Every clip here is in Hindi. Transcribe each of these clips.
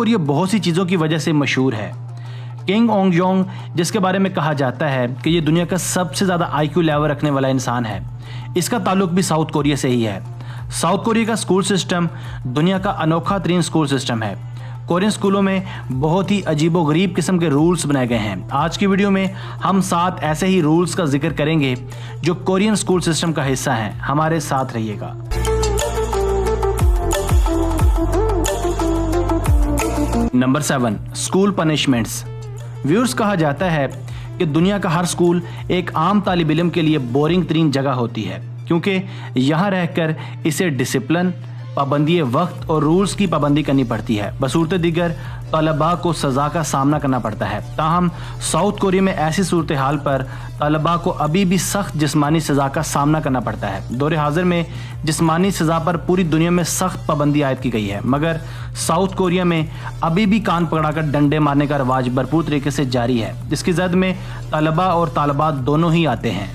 कोरिया बहुत सी चीज़ों की वजह से मशहूर है। किंग ओंगजोंग, जिसके बारे में कहा जाता है कि ये दुनिया का सबसे ज़्यादा IQ लेवल रखने वाला इंसान है, इसका ताल्लुक भी साउथ कोरिया से ही है। साउथ कोरिया का स्कूल सिस्टम दुनिया का अनोखा तरीन स्कूल सिस्टम है। कोरियन स्कूलों में बहुत ही अजीबोगरीब किस्म के रूल्स बनाए गए हैं। आज की वीडियो में हम 7 ऐसे ही रूल्स का जिक्र करेंगे जो कोरियन स्कूल सिस्टम का हिस्सा हैं। हमारे साथ रहिएगा। Number 7, school punishments. व्यूअर्स, कहा जाता है कि दुनिया का हर स्कूल एक आम तालिब इल्म के लिए बोरिंग तरीन जगह होती है, क्योंकि यहाँ रहकर इसे डिसिप्लिन, पाबंदी वक्त और रूल्स की पाबंदी करनी पड़ती है। बसूरत दीगर तलबा को सज़ा का सामना करना पड़ता है। ताहम साउथ कोरिया में ऐसी सूरत हाल पर तलबा को अभी भी सख्त जिस्मानी सज़ा का सामना करना पड़ता है। दौर हाजिर में जिस्मानी सज़ा पर पूरी दुनिया में सख्त पाबंदी आयद की गई है, मगर साउथ कोरिया में अभी भी कान पकड़ाकर डंडे मारने का रवाज भरपूर तरीके से जारी है। इसकी जद में तलबा और तालबात दोनों ही आते हैं।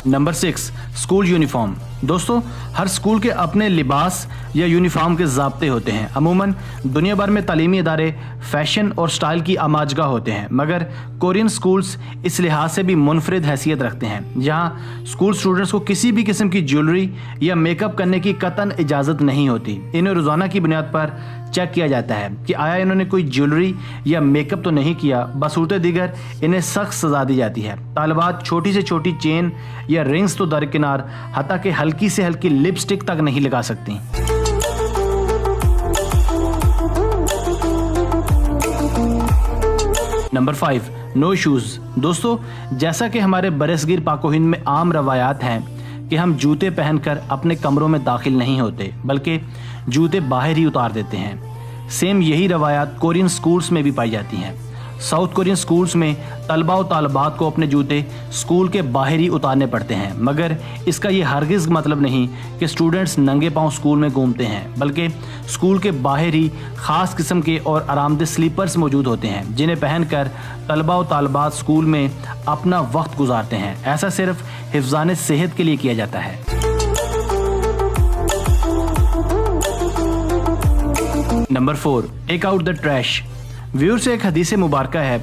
Number 6, school uniform. दोस्तों, हर स्कूल के अपने लिबास या यूनिफॉर्म के ज़ाब्ते होते हैं। अमूमन दुनिया भर में तालीमी इदारे फैशन और स्टाइल की आमाजगा होते हैं, मगर कोरियन स्कूल्स इस लिहाज से भी मुनफरिद हैसियत रखते हैं। यहाँ स्कूल स्टूडेंट्स को किसी भी किस्म की ज्वेलरी या मेकअप करने की कतन इजाज़त नहीं होती। इन्हें रोज़ाना की बुनियाद पर चेक किया जाता है कि आया इन्होंने कोई ज्वेलरी या मेकअप तो नहीं किया। बसूरत दीगर इन्हें सख्त सज़ा दी जाती है। तालिबात छोटी से छोटी चेन या रिंग्स तो दरकिनार, हत्ता कि हल्की से हल्की लिपस्टिक तक नहीं लगा सकती। Number 5, no shoes. दोस्तों, जैसा कि हमारे बरसगीर पाको हिंद में आम रवायात हैं कि हम जूते पहनकर अपने कमरों में दाखिल नहीं होते, बल्कि जूते बाहर ही उतार देते हैं। सेम यही रवायात कोरियन स्कूल्स में भी पाई जाती हैं। साउथ कोरियन स्कूल्स में तलबा और तालबात को अपने जूते स्कूल के बाहर ही उतारने पड़ते हैं, मगर इसका ये हरगिज़ मतलब नहीं कि स्टूडेंट्स नंगे पांव स्कूल में घूमते हैं, बल्कि स्कूल के बाहर ही ख़ास किस्म के और आरामदेह स्लीपर्स मौजूद होते हैं, जिन्हें पहनकर तलबा और तालबात स्कूल में अपना वक्त गुजारते हैं। ऐसा सिर्फ हिफ्ज़ान सेहत के लिए किया जाता है। Number 4, take out the trash. Viewer से एक हदीस मुबारक है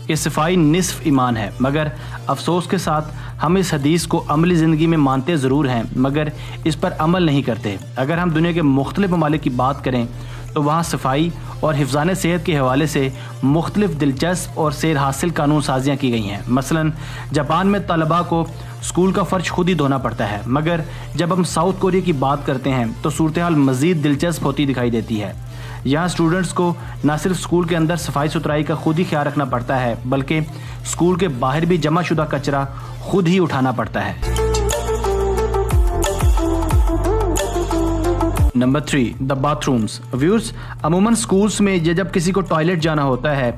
कि सफाई निस्फ ईमान है, मगर अफसोस के साथ हम इस हदीस को अमली ज़िंदगी में मानते ज़रूर हैं, मगर इस पर अमल नहीं करते। अगर हम दुनिया के मुख्तलिफ ममालिक की बात करें तो वहाँ सफाई और हिफ्ज़ान सेहत के हवाले से मुख्तलिफ दिलचस्प और सैर हासिल कानून साजियाँ की गई हैं। मसलन जापान में तलबा को स्कूल का फ़र्श खुद ही धोना पड़ता है, मगर जब हम साउथ कोरिया की बात करते हैं तो सूरत हाल मज़ीद दिलचस्प होती दिखाई देती है। यहाँ स्टूडेंट्स को न सिर्फ स्कूल के अंदर सफाई सुथराई का खुद ही ख्याल रखना पड़ता है, बल्कि स्कूल के बाहर भी जमाशुदा कचरा खुद ही उठाना पड़ता है। Number 3, the bathrooms. व्यूअर्स, अमूमन स्कूल्स में जब किसी को टॉयलेट जाना होता है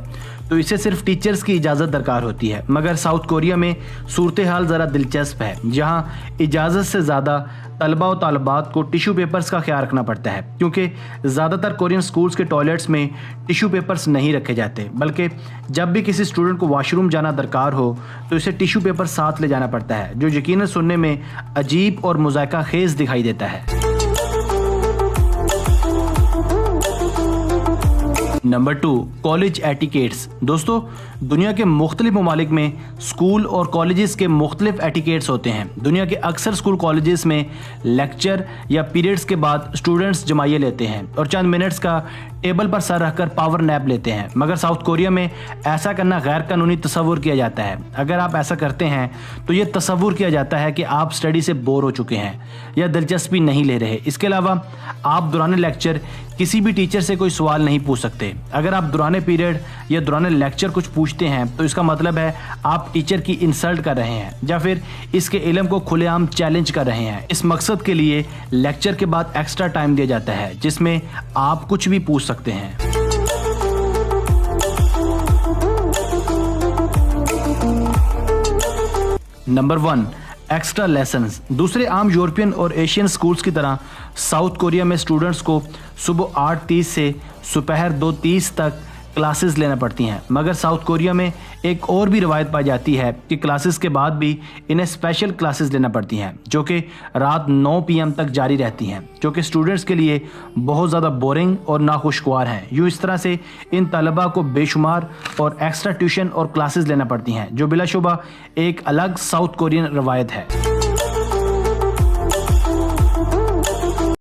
तो इसे सिर्फ टीचर्स की इजाज़त दरकार होती है, मगर साउथ कोरिया में सूरत हाल ज़रा दिलचस्प है। जहाँ इजाज़त से ज़्यादा तलबा और तालबात को टिश्यू पेपर्स का ख्याल रखना पड़ता है, क्योंकि ज़्यादातर कोरियन स्कूल्स के टॉयलेट्स में टिश्यू पेपर्स नहीं रखे जाते, बल्कि जब भी किसी स्टूडेंट को वॉशरूम जाना दरकार हो तो इसे टिश्यू पेपर साथ ले जाना पड़ता है, जो यकीनन सुनने में अजीब और मुज़ायका खेज़ दिखाई देता है। Number 2, college etiquettes. दोस्तों, दुनिया के मुख्तलिफ ममालिक में स्कूल और कॉलेजेस के मुख्तलिफ एटिकेट्स होते हैं। दुनिया के अक्सर स्कूल कॉलेजेस में लेक्चर या पीरियड्स के बाद स्टूडेंट्स जमाइए लेते हैं और चंद मिनट्स का टेबल पर सर रखकर पावर नैप लेते हैं, मगर साउथ कोरिया में ऐसा करना गैर कानूनी तस्वुर किया जाता है। अगर आप ऐसा करते हैं तो ये तस्वुर किया जाता है कि आप स्टडी से बोर हो चुके हैं या दिलचस्पी नहीं ले रहे। इसके अलावा आप दौरान लेक्चर किसी भी टीचर से कोई सवाल नहीं पूछ सकते। अगर आप दौरान पीरियड या दौरान लेक्चर कुछ पूछते हैं तो इसका मतलब है आप टीचर की इंसल्ट कर रहे हैं या फिर इसके इल्म को खुलेआम चैलेंज कर रहे हैं। इस मकसद के लिए लेक्चर के बाद एक्स्ट्रा टाइम दिया जाता है, जिसमें आप कुछ भी पूछ सकते हैं। Number 1, extra lessons. दूसरे आम यूरोपियन और एशियन स्कूल्स की तरह साउथ कोरिया में स्टूडेंट्स को सुबह 8:30 से दोपहर 2:30 तक क्लासेस लेना पड़ती हैं। मगर साउथ कोरिया में एक और भी रवायत पाई जाती है कि क्लासेस के बाद भी इन्हें स्पेशल क्लासेस लेना पड़ती हैं जो कि रात 9 PM तक जारी रहती हैं, जो कि स्टूडेंट्स के लिए बहुत ज़्यादा बोरिंग और नाखुशगवार हैं। यूँ इस तरह से इन तलबा को बेशुमार और एक्स्ट्रा ट्यूशन और क्लासेस लेना पड़ती हैं, जो बिलाशुबा एक अलग साउथ कोरियन रवायत है।